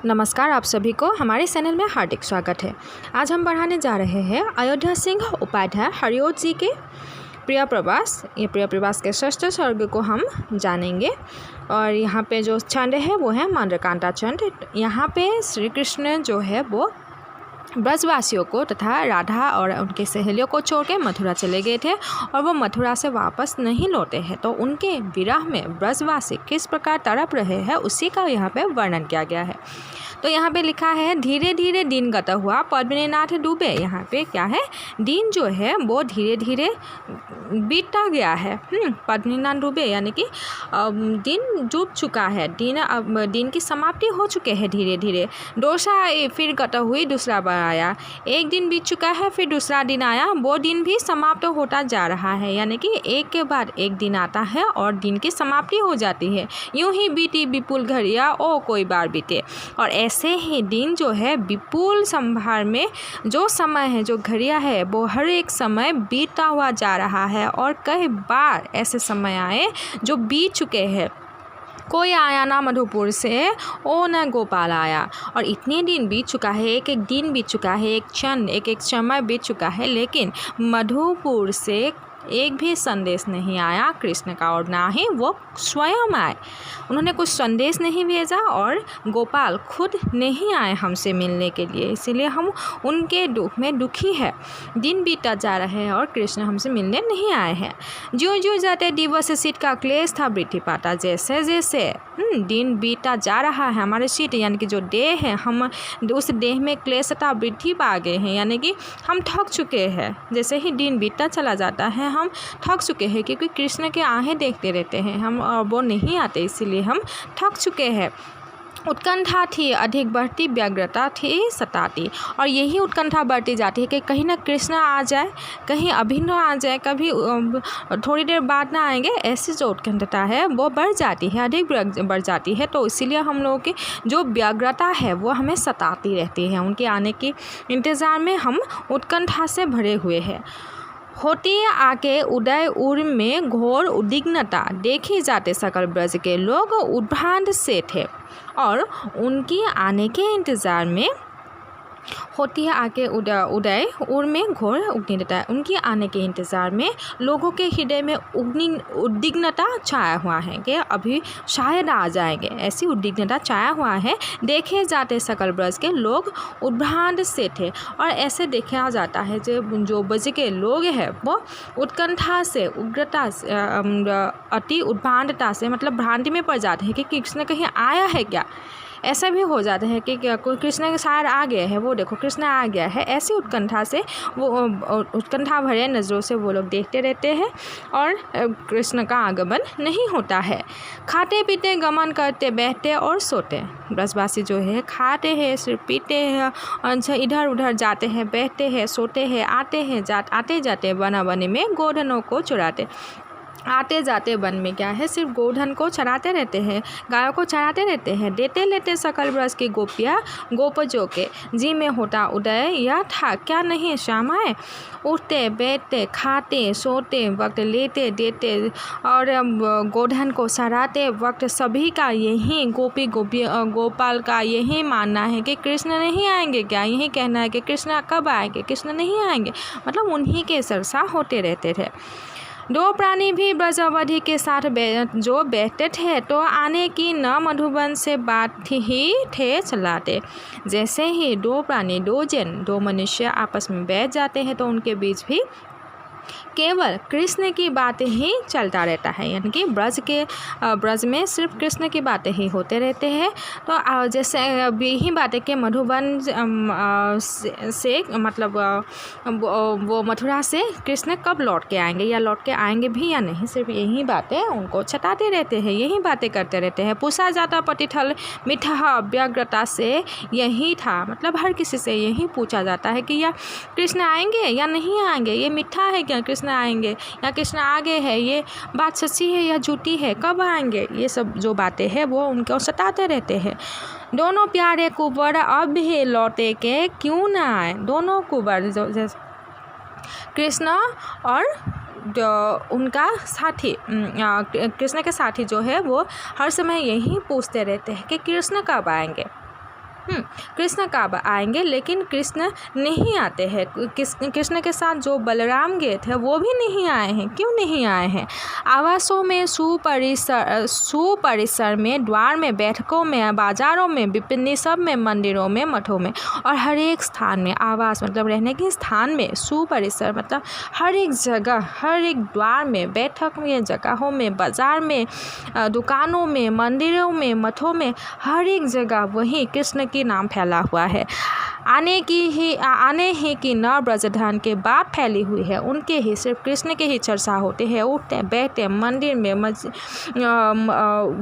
नमस्कार, आप सभी को हमारे चैनल में हार्दिक स्वागत है। आज हम पढ़ाने जा रहे हैं अयोध्या सिंह उपाध्याय हरिओत जी के प्रिय प्रवास। ये प्रिय प्रवास के षष्ठ सर्ग को हम जानेंगे और यहाँ पे जो छंद है वो है मंद्रकांता छंद। यहाँ पे श्री कृष्ण जो है वो ब्रजवासियों को तथा राधा और उनके सहेलियों को छोड़ के मथुरा चले गए थे और वो मथुरा से वापस नहीं लौटे हैं। तो उनके विरह में ब्रजवासी किस प्रकार तड़प रहे हैं उसी का यहाँ पे वर्णन किया गया है। तो यहाँ पे लिखा है धीरे धीरे दिन गता हुआ पद्मनाथ डूबे। यहाँ पे क्या है, दिन जो है वो धीरे धीरे बीतता गया है। पद्मनाथ डूबे यानी कि दिन डूब चुका है, दिन की समाप्ति हो चुके हैं धीरे धीरे। दोसा फिर गता हुई दूसरा बार आया, एक दिन बीत चुका है फिर दूसरा दिन आया, वो दिन भी समाप्त होता जा रहा है। यानी कि एक के बाद एक दिन आता है और दिन की समाप्ति हो जाती है। यूं ही बीती विपुल घड़ियाँ ओ कोई बार बीते। और ऐसे ही दिन जो है विपुल संभार में जो समय है, जो घड़ियाँ है, वो हर एक समय बीतता हुआ जा रहा है और कई बार ऐसे समय आए जो बीत चुके हैं। कोई आया ना मधुपुर से ओ न गोपाल आया। और इतने दिन बीत चुका है, एक एक दिन बीत चुका है, एक क्षण एक एक समय बीत चुका है, लेकिन मधुपुर से एक भी संदेश नहीं आया कृष्ण का और ना ही वो स्वयं आए। उन्होंने कुछ संदेश नहीं भेजा और गोपाल खुद नहीं आए हमसे मिलने के लिए, इसीलिए हम उनके दुख में दुखी है। दिन बीतता जा रहा है और कृष्ण हमसे मिलने नहीं आए हैं। ज्यों ज्यों जाते दिवस शीत का क्लेश था वृद्धि पाता। जैसे जैसे दिन बीतता जा रहा है, हमारे शीत यानी कि जो देह है, हम उस देह में क्लेशता वृद्धि पा गए हैं, यानी कि हम थक चुके हैं। जैसे ही दिन बीतता चला जाता है हम थक चुके हैं, क्योंकि कृष्ण के आहें देखते रहते हैं हम और वो नहीं आते, इसीलिए हम थक चुके हैं। उत्कंठा थी अधिक बढ़ती, व्यग्रता थी सताती। और यही उत्कंठा बढ़ती जाती है कि कहीं ना कृष्ण आ जाए, कहीं अभी ना आ जाए, कभी थोड़ी देर बाद ना आएंगे। ऐसी जो उत्कंठा है वो बढ़ जाती है, अधिक बढ़ जाती है। तो इसीलिए हम लोगों की जो व्यग्रता है वो हमें सताती रहती है। उनके आने की इंतज़ार में हम उत्कंठा से भरे हुए हैं। होती आके उदय उर में घोर उद्विग्नता, देखी जाते सकल ब्रज के लोग उद्भ्रांत से थे। और उनकी आने के इंतज़ार में होती है आके उदय उर में घोर उद्विग्नता, उनकी आने के इंतज़ार में लोगों के हृदय में उद्विग्नता छाया हुआ है कि अभी शायद आ जाएंगे। ऐसी उद्विग्नता छाया हुआ है। देखे जाते सकल ब्रज के लोग उद्भ्रांत से थे। और ऐसे देखा जाता है जो ब्रज के लोग हैं वो उत्कंठा से, उग्रता से, अति उद्भ्रांतता से, मतलब भ्रांति में पड़ जाते हैं कि कृष्ण कहीं आया है क्या। ऐसा भी हो जाता है कि कोई कृष्ण के शायद आ गए हैं, वो देखो कृष्ण आ गया है। ऐसी उत्कंठा से, वो उत्कंठा भरे नज़रों से वो लोग देखते रहते हैं और कृष्ण का आगमन नहीं होता है। खाते पीते गमन करते, बैठते और सोते। ब्रजवासी जो है खाते हैं, सिर्फ पीते हैं, अच्छा इधर उधर जाते हैं, बैठते हैं, सोते हैं, आते जाते वन बने में गोधनों को चुराते। आते जाते वन में क्या है, सिर्फ गोधन को चराते रहते हैं, गायों को चराते रहते हैं। देते लेते सकल ब्रज की गोपियाँ गोपजों के जी में होता उदय यह था क्या नहीं श्याम आए। उठते बैठते खाते सोते वक्त, लेते देते और गोधन को चराते वक्त सभी का यही गोपाल का यही मानना है कि कृष्ण नहीं आएंगे क्या। यही कहना है कि कृष्ण कब आएंगे, कृष्ण नहीं आएंगे, मतलब उन्हीं के चर्चा होते रहते थे। दो प्राणी भी ब्रजवधि के साथ जो बैठते थे तो आने की न मधुबन से बात ही थे चलाते। जैसे ही दो प्राणी, दो मनुष्य आपस में बैठ जाते हैं तो उनके बीच भी केवल कृष्ण की बातें ही चलता रहता है, यानी कि ब्रज में सिर्फ कृष्ण की बातें ही होते रहते हैं। तो जैसे यही बातें कि मधुबन से मतलब वो मथुरा से कृष्ण कब लौट के आएंगे या लौट के आएंगे भी या नहीं, सिर्फ यही बातें उनको छटाते रहते हैं, यही बातें करते रहते हैं। पूछा जाता पतिथल मिठा व्यग्रता से यही था, मतलब हर किसी से यही पूछा जाता है कि या कृष्ण आएंगे या नहीं आएंगे, ये मिठा है क्या कृष्ण आएंगे या कृष्ण आ गए हैं, ये बात सच्ची है या झूठी है, कब आएंगे। ये सब जो बातें हैं वो उनको सताते रहते हैं। दोनों प्यारे कुंवर अब भी लौटे के क्यों ना आए। दोनों कुंवर जो कृष्ण और उनका साथी, कृष्ण के साथी जो है वो हर समय यही पूछते रहते हैं कि कृष्ण कब आएंगे। कृष्ण कब आएंगे, लेकिन कृष्ण नहीं आते हैं। कृष्ण के साथ जो बलराम गए थे वो भी नहीं आए हैं। क्यों नहीं आए हैं? आवासों में, सुपरिसर में, द्वार में, बैठकों में, बाजारों में, विपणी सब में, मंदिरों में, मठों में और हर एक स्थान में। आवास मतलब रहने के स्थान में, सुपरिसर मतलब हर एक जगह, हर एक द्वार में, बैठक में, जगहों में, बाजार में, दुकानों में, मंदिरों में, मठों में, हर एक जगह वही कृष्ण की नाम फैला हुआ है। आने ही की न ब्रजधान के बाद फैली हुई है। उनके ही, सिर्फ कृष्ण के ही चर्चा होते हैं। उठते बैठते मंदिर में,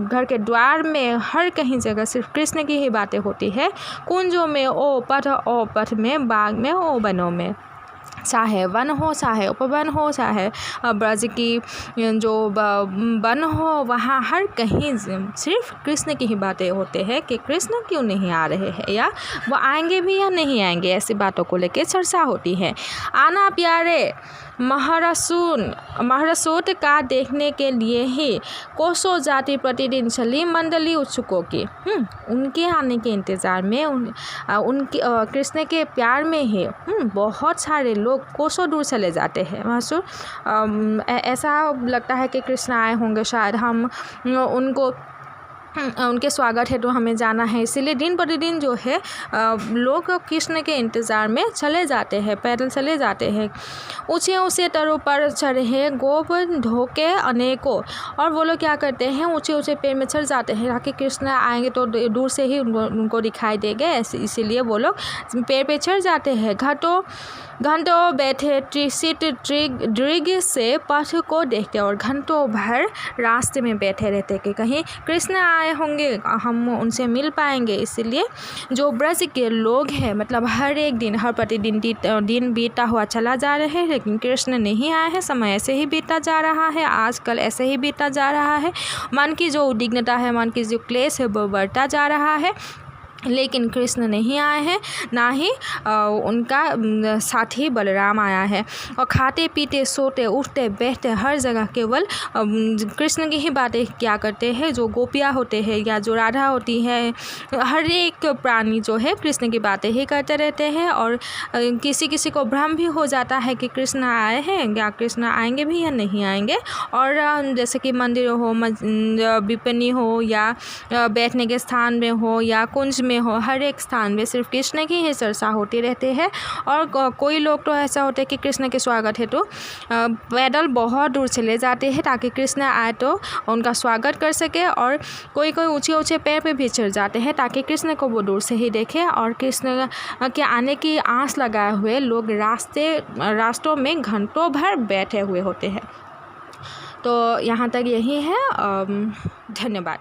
घर के द्वार में, हर कहीं जगह सिर्फ कृष्ण की ही बातें होती है। कुंजों में ओ पथ में, बाग में ओ बनों में, चाहे वन हो, चाहे उपवन हो, चाहे ब्रज की जो वन हो, वहाँ हर कहीं सिर्फ कृष्ण की ही बातें होते हैं कि कृष्ण क्यों नहीं आ रहे हैं, या वो आएंगे भी या नहीं आएंगे, ऐसी बातों को लेकर चर्चा होती है। आना प्यारे महरसोट का देखने के लिए ही कोसों जाति प्रतिदिन चली मंडली उत्सुकों की। उनके आने के इंतज़ार में, उनके कृष्ण के प्यार में ही बहुत सारे लोग कोसों दूर चले जाते हैं। महसूस ऐसा लगता है कि कृष्ण आए होंगे, शायद हम उनके स्वागत है तो हमें जाना है, इसीलिए दिन प्रतिदिन जो है लोग कृष्ण के इंतज़ार में चले जाते हैं, पैदल चले जाते हैं। ऊँचे ऊँचे तरों पर चढ़े गोप धोके अनेकों, और वो लोग क्या करते हैं, ऊँचे ऊँचे पेड़ में चढ़ जाते हैं ताकि कृष्ण आएंगे तो दूर से ही उनको दिखाई देंगे, इसीलिए वो लोग पेड़ पे चढ़ जाते हैं। घंटों बैठे त्रिसित दृग से पथ को देखते और घंटों भर रास्ते में बैठे रहते कि कहीं कृष्ण आए होंगे, हम उनसे मिल पाएंगे। इसलिए जो ब्रज के लोग हैं, मतलब हर एक दिन, हर प्रतिदिन दिन बीता हुआ चला जा रहा है, लेकिन कृष्ण नहीं आए हैं। समय ऐसे ही बीता जा रहा है, आजकल ऐसे ही बीता जा रहा है। मन की जो उद्विग्नता है, मन की जो क्लेश है, वो बढ़ता जा रहा है, लेकिन कृष्ण नहीं आए हैं, ना ही उनका साथी बलराम आया है। और खाते पीते सोते उठते बैठते हर जगह केवल कृष्ण की ही बातें क्या करते हैं। जो गोपियाँ होते हैं या जो राधा होती है, हर एक प्राणी जो है कृष्ण की बातें ही करते रहते हैं। और किसी किसी को भ्रम भी हो जाता है कि कृष्ण आए हैं, या कृष्ण आएंगे भी या नहीं आएंगे। और जैसे कि मंदिर हो, विपणी हो, या बैठने के स्थान में हो, या कुंज में हो, हर एक स्थान में सिर्फ कृष्ण की ही चर्चा होती रहती है। और कोई लोग तो ऐसा होते हैं कि कृष्ण के स्वागत है तो पैदल बहुत दूर चले जाते हैं ताकि कृष्ण आए तो उनका स्वागत कर सके। और कोई ऊंचे ऊंचे पैर पे भी चढ़ जाते हैं ताकि कृष्ण को वो दूर से ही देखे। और कृष्ण के आने की आस लगाए हुए लोग रास्तों में घंटों भर बैठे हुए होते हैं। तो यहाँ तक यही है। धन्यवाद।